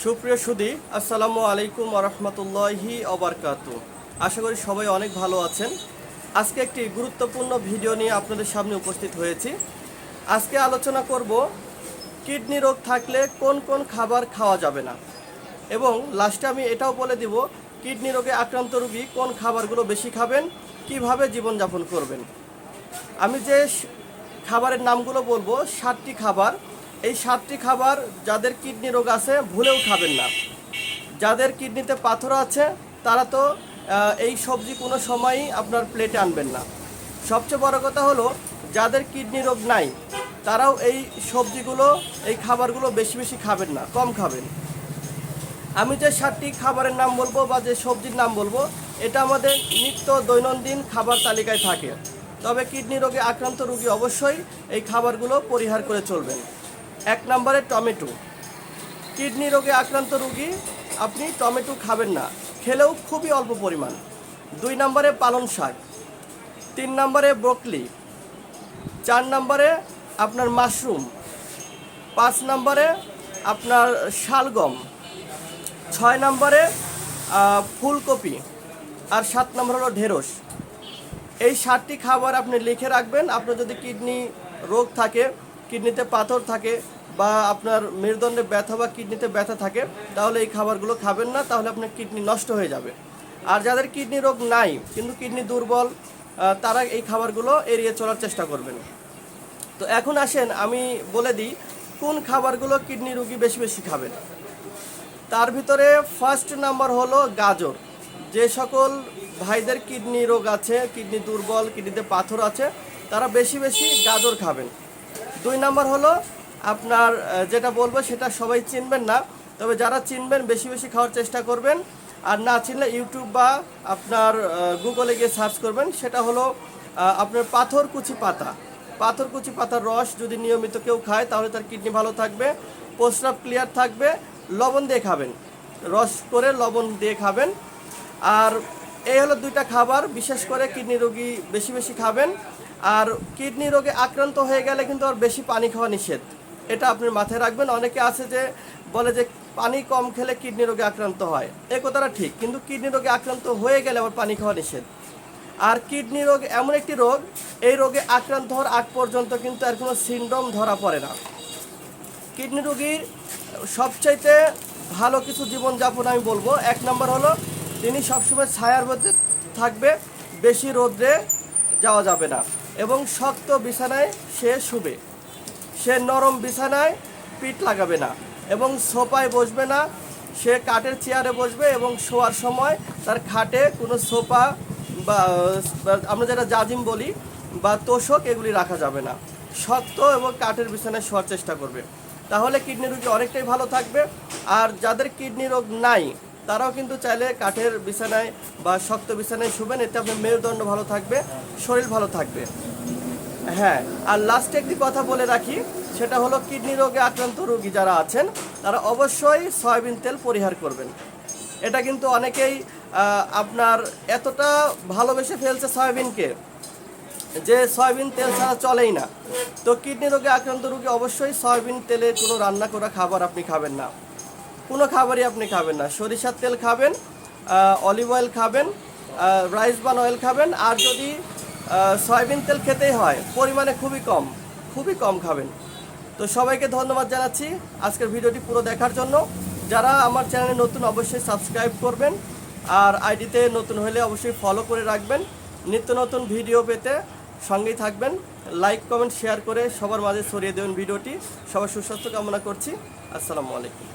সুপ্রিয় সুধী, আসসালামু আলাইকুম ওরহমতুল্লাহি ওবরকাতু। আশা করি সবাই অনেক ভালো আছেন। আজকে একটি গুরুত্বপূর্ণ ভিডিও নিয়ে আপনাদের সামনে উপস্থিত হয়েছি। আজকে আলোচনা করব কিডনি রোগ থাকলে কোন কোন খাবার খাওয়া যাবে না, এবং লাস্টে আমি এটাও বলে দিব কিডনি রোগে আক্রান্ত রোগী কোন খাবারগুলো বেশি খাবেন, কিভাবে জীবনযাপন করবেন। আমি যে খাবারের নামগুলো বলবো 7টি খাবার। এই 7টি খাবার যাদের কিডনি রোগ আছে ভুলেও খাবেন না। যাদের কিডনিতে পাথর আছে তারা তো এই সবজি কোনো সময়ই আপনার প্লেটে আনবেন না। সবচেয়ে বড় কথা হলো যাদের কিডনি রোগ নাই তারাও এই সবজিগুলো, এই খাবারগুলো বেশি বেশি খাবেন না, কম খাবেন। আমি যে 7টি খাবারের নাম বলবো বা যে সবজির নাম বলবো এটা আমাদের নিত্য দৈনন্দিন খাবার তালিকায় থাকে। তবে কিডনি রোগে আক্রান্ত রোগী অবশ্যই এই খাবারগুলো পরিহার করে চলবেন। 1 নম্বরে টমেটো। কিডনি রোগে আক্রান্ত রোগী আপনি টমেটো খাবেন না, খেলেও খুবই অল্প পরিমাণ। 2 নম্বরে পালং শাক। 3 নম্বরে ব্রোকলি। 4 নম্বরে আপনার মাশরুম। 5 নম্বরে আপনার শালগম। 6 নম্বরে ফুলকপি। আর 7 নম্বর হলো ঢেঁড়স। এই 7টি খাবার আপনি লিখে রাখবেন। আপনার যদি কিডনি রোগ থাকে, কিডনিতে পাথর থাকে, বা আপনার মেরুদণ্ডে ব্যথা বা কিডনিতে ব্যথা থাকে, তাহলে এই খাবারগুলো খাবেন না, তাহলে আপনার কিডনি নষ্ট হয়ে যাবে। আর যাদের কিডনি রোগ নাই কিন্তু কিডনি দুর্বল, তারা এই খাবারগুলো এড়িয়ে চলার চেষ্টা করবেন। তো এখন আসেন আমি বলে দিই কোন খাবারগুলো কিডনি রোগী বেশি বেশি খাবেন। তার ভিতরে ফার্স্ট নাম্বার হলো গাজর। যে সকল ভাইদের কিডনি রোগ আছে, কিডনি দুর্বল, কিডনিতে পাথর আছে, তারা বেশি বেশি গাজর খাবেন। 2 নাম্বার হলো আপনার যেটা বলবো সেটা সবাই চিনবেন না, তবে যারা চিনবেন বেশি বেশি খাওয়ার চেষ্টা করবেন। আর না চিনলে ইউটিউব বা আপনার গুগলে গিয়ে সার্চ করবেন। সেটা হলো আপনার পাথরকুচি পাতা। পাথরকুচি পাতার রস যদি নিয়মিত কেউ খায় তাহলে তার কিডনি ভালো থাকবে, প্রস্রাব ক্লিয়ার থাকবে। লবণ দিয়ে খাবেন, রস করে লবণ দিয়ে খাবেন। আর এই হলো 2টা খাবার বিশেষ করে কিডনি রোগী বেশি বেশি খাবেন। আর কিডনি রোগে আক্রান্ত হয়ে গেলে কিন্তু আর বেশি পানি খাওয়া নিষেধ, এটা আপনি মাথায় রাখবেন। অনেকে আছে যে বলে যে পানি কম খেলে কিডনি রোগে আক্রান্ত হয়, এই কথাটা ঠিক, কিন্তু কিডনি রোগে আক্রান্ত হয়ে গেলে আবার পানি খাওয়া নিষেধ। আর কিডনি রোগ এমন একটি রোগ, এই রোগে আক্রান্ত হওয়ার আগ পর্যন্ত কিন্তু আর কোনো সিনড্রোম ধরা পড়ে না। কিডনি রোগীর সবচাইতে ভালো কিছু জীবনযাপন আমি বলবো। 1 নম্বর হলো তিনি সবসময় ছায়ার মধ্যে থাকবে, বেশি রোদ্রে যাওয়া যাবে না, এবং শক্ত বিছানায় সে শুবে। সে নরম বিছানায় পিঠ লাগাবে না এবং সোফায় বসবে না। সে কাঠের চেয়ারে বসবে এবং শোয়ার সময় তার খাটে কোনো সোফা বা আমরা যেটা জাজিম বলি বা তোষক এগুলি রাখা যাবে না। শক্ত এবং কাঠের বিছানায় শোয়ার চেষ্টা করবে, তাহলে কিডনি রোগী অনেকটাই ভালো থাকবে। আর যাদের কিডনি রোগ নাই তারাও কিন্তু চাইলে কাঠের বিছানায় বা শক্ত বিছানায় শুবেন, এতে আপনার মেরুদণ্ড ভালো থাকবে, শরীর ভালো থাকবে। হ্যাঁ, আর লাস্টে একটি কথা বলে রাখি, সেটা হলো কিডনি রোগে আক্রান্ত রোগী যারা আছেন তারা অবশ্যই সয়াবিন তেল পরিহার করবেন। এটা কিন্তু অনেকেই আপনার এতটা ভালোবেসে ফেলছে সয়াবিনকে যে সয়াবিন তেল ছাড়া চলেই না। তো কিডনি রোগে আক্রান্ত রোগী অবশ্যই সয়াবিন তেলে কোনো রান্না করা খাবার আপনি খাবেন না, কোনো খাবারই আপনি খাবেন না। সরিষার তেল খাবেন, অলিভ অয়েল খাবেন, রাইস ব্রান অয়েল খাবেন। আর যদি সয়াবিন তেল খেতেই হয় পরিমাণে খুবই কম খাবেন। তো সবাইকে ধন্যবাদ জানাচ্ছি আজকের ভিডিওটি পুরো দেখার জন্য। যারা আমার চ্যানেলে নতুন অবশ্যই সাবস্ক্রাইব করবেন, আর আইডিতে নতুন হলে অবশ্যই ফলো করে রাখবেন। নিত্য নতুন ভিডিও পেতে সঙ্গেই থাকবেন। লাইক কমেন্ট শেয়ার করে সবার মাঝে ছড়িয়ে দেবেন ভিডিওটি। সবার সুস্বাস্থ্য কামনা করছি। আসসালামু আলাইকুম।